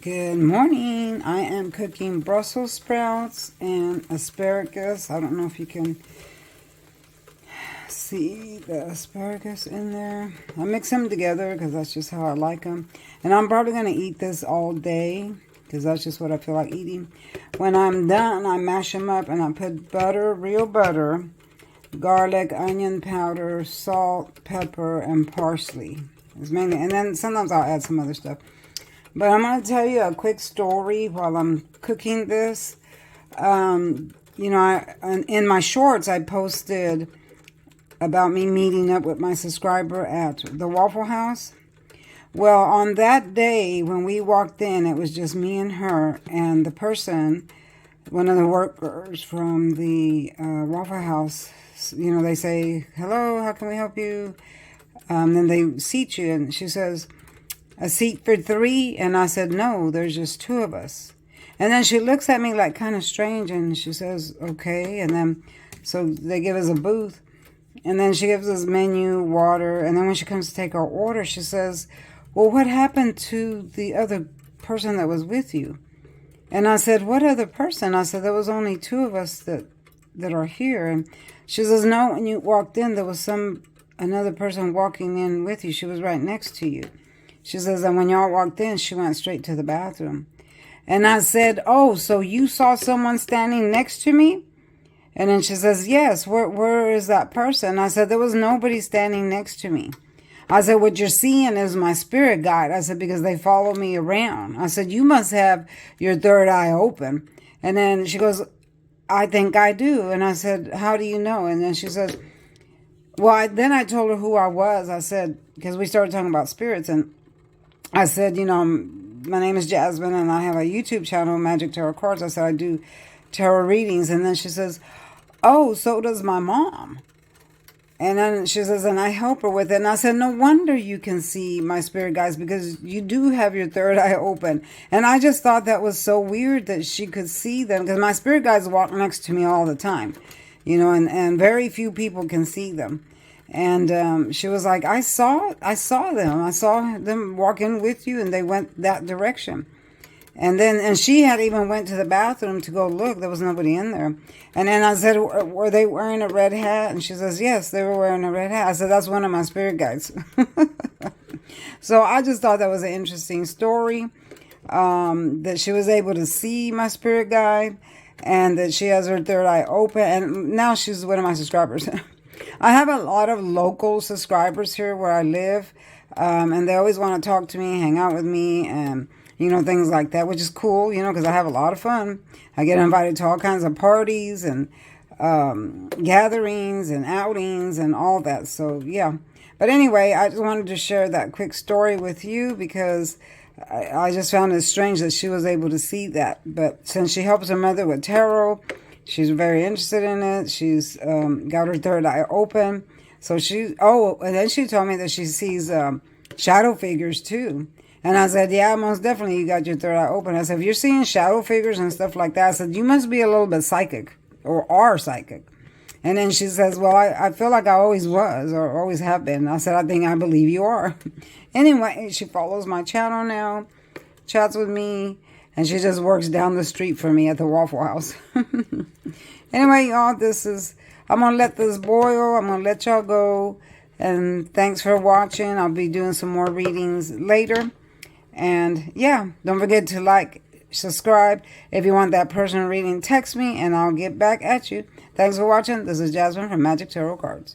Good morning. I am cooking Brussels sprouts and asparagus. I don't know if you can see the asparagus in there. I mix them together because that's just how I like them. And I'm probably going to eat this all day because that's just what I feel like eating. When I'm done, I mash them up and I put butter, real butter, garlic, onion powder, salt, pepper, and parsley. It's mainly, and then sometimes I'll add some other stuff. But I'm going to tell you a quick story while I'm cooking this. In my shorts, I posted about me meeting up with my subscriber at the Waffle House. Well, on that day when we walked in, it was just me and her, and the person, one of the workers from the Waffle House, they say, "Hello, how can we help you?" Then they seat you, and she says, "A seat for 3?" And I said, "No, there's just 2 of us." And then she looks at me like kind of strange, and she says, "Okay." And then, so they give us a booth. And then she gives us menu, water. And then when she comes to take our order, she says, "Well, what happened to the other person that was with you?" And I said, "What other person?" I said, "There was only 2 of us that are here." And she says, "No, when you walked in, there was another person walking in with you. She was right next to you." She says, "And when y'all walked in, she went straight to the bathroom." And I said, "Oh, so you saw someone standing next to me?" And then she says, "Yes, where is that person?" I said, "There was nobody standing next to me." I said, "What you're seeing is my spirit guide." I said, "Because they follow me around." I said, "You must have your third eye open." And then she goes, "I think I do." And I said, "How do you know?" And then she says, well, then I told her who I was. I said, because we started talking about spirits, and I said, my name is Jasmine, and I have a YouTube channel, Magic Tarot Cards. I said, I do tarot readings. And then she says, "Oh, so does my mom." And then she says, "And I help her with it." And I said, "No wonder you can see my spirit guides, because you do have your third eye open." And I just thought that was so weird that she could see them, because my spirit guides walk next to me all the time, and very few people can see them. And she was like, I saw them. I saw them walk in with you, and they went that direction. And she had even went to the bathroom to go look. There was nobody in there. And then I said, "Were they wearing a red hat?" And she says, "Yes, they were wearing a red hat." I said, "That's one of my spirit guides." So I just thought that was an interesting story, that she was able to see my spirit guide, and that she has her third eye open. And now she's one of my subscribers. I have a lot of local subscribers here where I live, and they always want to talk to me, hang out with me, and things like that, which is cool, because I have a lot of fun. I get invited to all kinds of parties and gatherings and outings and all that. So, yeah. But anyway, I just wanted to share that quick story with you, because I just found it strange that she was able to see that. But since she helps her mother with tarot, she's very interested in it. She's got her third eye open. So and then she told me that she sees shadow figures too. And I said, "Yeah, most definitely you got your third eye open." I said, "If you're seeing shadow figures and stuff like that," I said, "you must be a little bit psychic, or are psychic." And then she says, "Well, I feel like I always was, or always have been." I said, I believe you are." Anyway, she follows my channel now, chats with me, and she just works down the street from me at the Waffle House. Anyway, y'all, I'm going to let this boil. I'm going to let y'all go. And thanks for watching. I'll be doing some more readings later. And yeah, don't forget to like, subscribe. If you want that person reading, text me and I'll get back at you. Thanks for watching. This is Jasmine from Magic Tarot Cards.